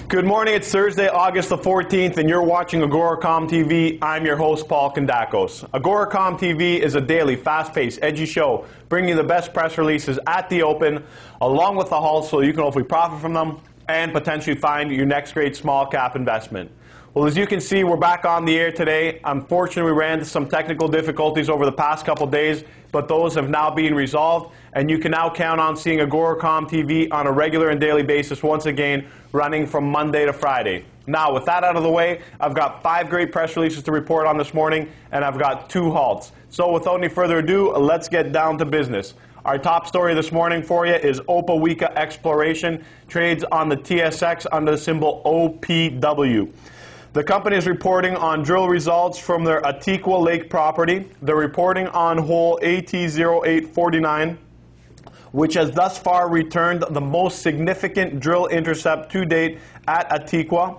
Good morning, it's Thursday, August the 14th, and you're watching AGORACOM TV. I'm your host, Paul Kondakos. AGORACOM TV is a daily, fast-paced, edgy show bringing you the best press releases at the open, along with the Halts, so you can hopefully profit from them and potentially find your next great small cap investment. Well, as you can see, we're back on the air today. Unfortunately, we ran into some technical difficulties over the past couple days, but those have now been resolved, and you can now count on seeing AGORACOM TV on a regular and daily basis once again, running from Monday to Friday. Now, with that out of the way, I've got 5 great press releases to report on this morning, and I've got 2 halts. So without any further ado, let's get down to business. Our top story this morning for you is Opawica Exploration, trades on the TSX under the symbol OPW. The company is reporting on drill results from their Atiqua Lake property. They're reporting on hole AT0849, which has thus far returned the most significant drill intercept to date at Atiqua.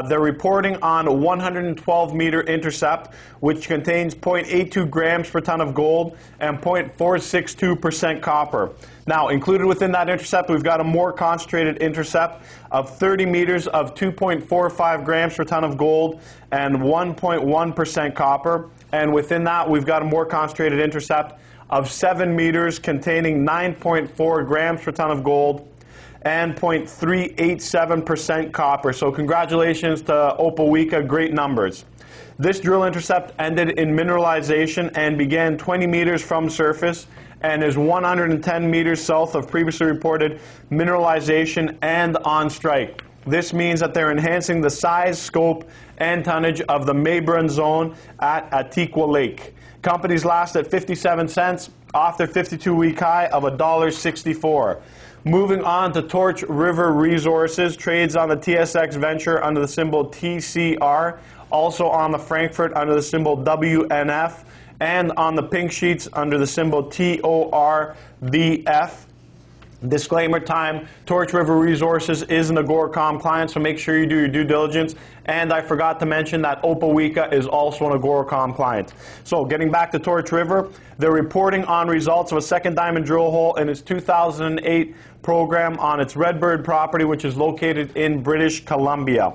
They're reporting on a 112-meter intercept, which contains 0.82 grams per ton of gold and 0.462% copper. Now, included within that intercept, we've got a more concentrated intercept of 30 meters of 2.45 grams per ton of gold and 1.1% copper. And within that, we've got a more concentrated intercept of 7 meters containing 9.4 grams per ton of gold and 0.387% copper. So congratulations to Opawica, great numbers. This drill intercept ended in mineralization and began 20 meters from surface and is 110 meters south of previously reported mineralization and on strike. This means that they're enhancing the size, scope, and tonnage of the Mabron zone at Atiqua Lake. Companies last at 57 cents off their 52-week high of $1.64. Moving on to Torch River Resources, trades on the TSX Venture under the symbol TCR, also on the Frankfurt under the symbol WNF, and on the pink sheets under the symbol TORVF. Disclaimer time, Torch River Resources is an AGORACOM client, so make sure you do your due diligence. And I forgot to mention that Opawica is also an AGORACOM client. So getting back to Torch River, they're reporting on results of a second diamond drill hole in its 2008 program on its Redbird property, which is located in British Columbia.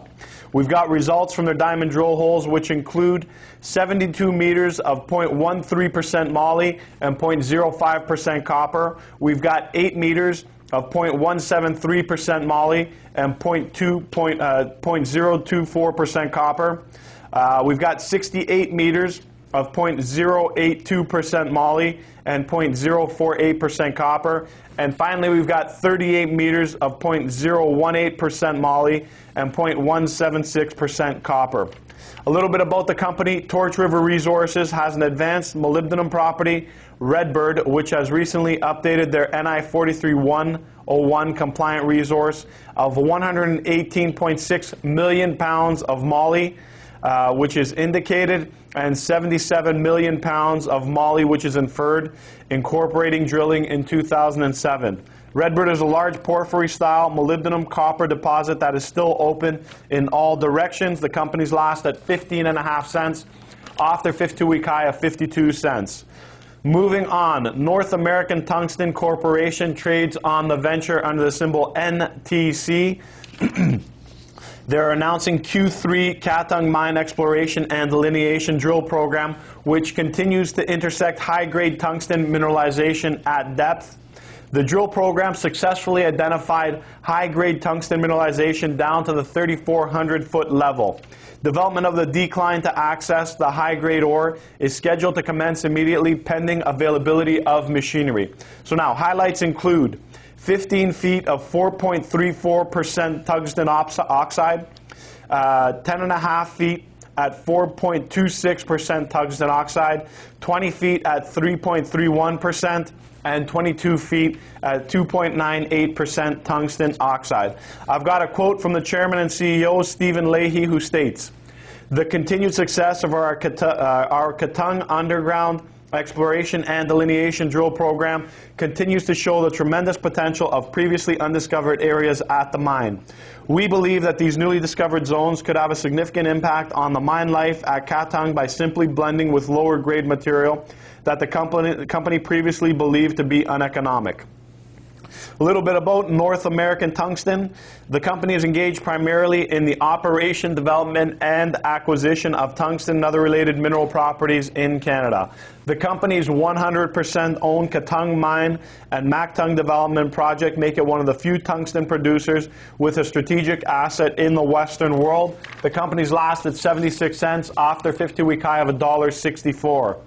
We've got results from their diamond drill holes, which include 72 meters of 0.13% moly and 0.05% copper. We've got 8 meters of 0.173% moly and 0.024% copper. We've got 68 meters of 0.082% moly and 0.048% copper. And finally, we've got 38 meters of 0.018% moly and 0.176% copper. A little bit about the company. Torch River Resources has an advanced molybdenum property, Redbird, which has recently updated their NI 43-101 compliant resource of 118.6 million pounds of moly, which is indicated, and 77 million pounds of moly, which is inferred, incorporating drilling in 2007. Redbird is a large porphyry-style molybdenum copper deposit that is still open in all directions. The company's last at 15.5 cents off their 52-week high of 52 cents. Moving on, North American Tungsten Corporation trades on the venture under the symbol NTC. They're announcing Q3 Katang Mine Exploration and Delineation Drill Program, which continues to intersect high-grade tungsten mineralization at depth. The drill program successfully identified high-grade tungsten mineralization down to the 3,400-foot level. Development of the decline to access the high-grade ore is scheduled to commence immediately pending availability of machinery. So now, highlights include 15 feet of 4.34% tungsten oxide, 10.5 feet at 4.26% tungsten oxide, 20 feet at 3.31%, and 22 feet at 2.98% tungsten oxide. I've got a quote from the chairman and CEO, Stephen Leahy, who states, "The continued success of our Katang underground exploration and delineation drill program continues to show the tremendous potential of previously undiscovered areas at the mine. We believe that these newly discovered zones could have a significant impact on the mine life at Katang by simply blending with lower grade material that the company previously believed to be uneconomic. A little bit about North American Tungsten. The company is engaged primarily in the operation, development, and acquisition of tungsten and other related mineral properties in Canada. The company's 100% owned Katang mine and Mactung development project make it one of the few tungsten producers with a strategic asset in the Western world. The company's last at 76 cents off their 50-week high of $1.64.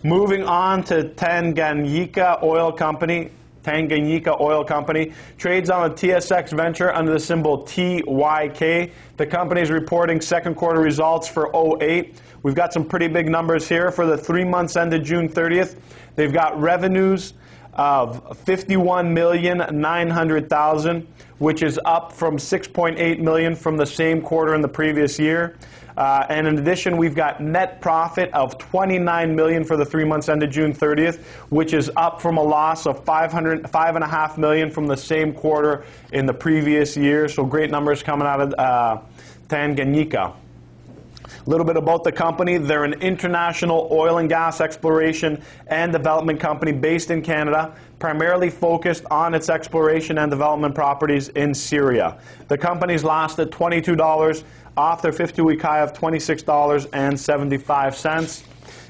Moving on to Tanganyika Oil Company. Tanganyika Oil Company trades on the TSX Venture under the symbol TYK. The company is reporting second quarter results for 2008. We've got some pretty big numbers here. For the 3 months ended June 30th, they've got revenues of $51,900,000, which is up from $6.8 million from the same quarter in the previous year. And in addition, we've got net profit of $29 million for the 3 months ended June 30th, which is up from a loss of $5.5 million from the same quarter in the previous year. So great numbers coming out of Tanganyika. A little bit about the company. They're an international oil and gas exploration and development company based in Canada, primarily focused on its exploration and development properties in Syria. The company's last at $22 off their 50-week high of $26.75.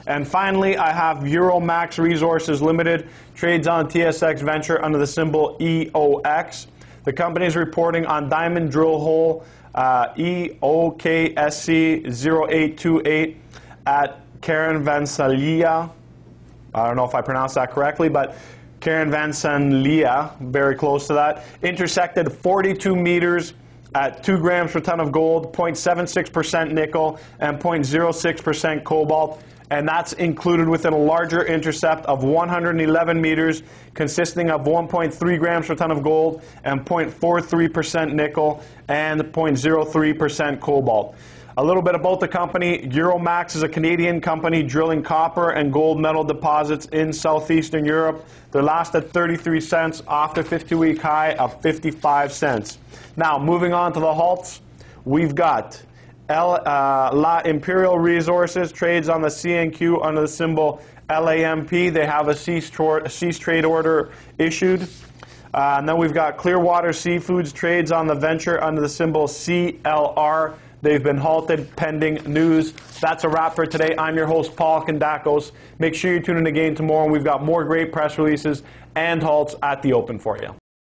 And finally, I have EurOmax Resources Limited, trades on TSX Venture under the symbol EOX. The company is reporting on diamond drill hole EOKSC0828 at Caranvansalia. I don't know if I pronounced that correctly, but Caranvansalia, very close to that. Intersected 42 meters at 2 grams per ton of gold, 0.76% nickel, and 0.06% cobalt. And that's included within a larger intercept of 111 meters, consisting of 1.3 grams per ton of gold and 0.43% nickel and 0.03% cobalt. A little bit about the company. EurOmax is a Canadian company drilling copper and gold metal deposits in southeastern Europe. They're last at 33 cents off their 50-week high of 55 cents. Now, moving on to the Halts, we've got La Imperial Resources, trades on the CNQ under the symbol LAMP. They have a cease trade order issued. And then we've got Clearwater Seafoods, trades on the venture under the symbol CLR. They've been halted pending news. That's a wrap for today. I'm your host, Paul Kandakos. Make sure you tune in again tomorrow. We've got more great press releases and halts at the open for you.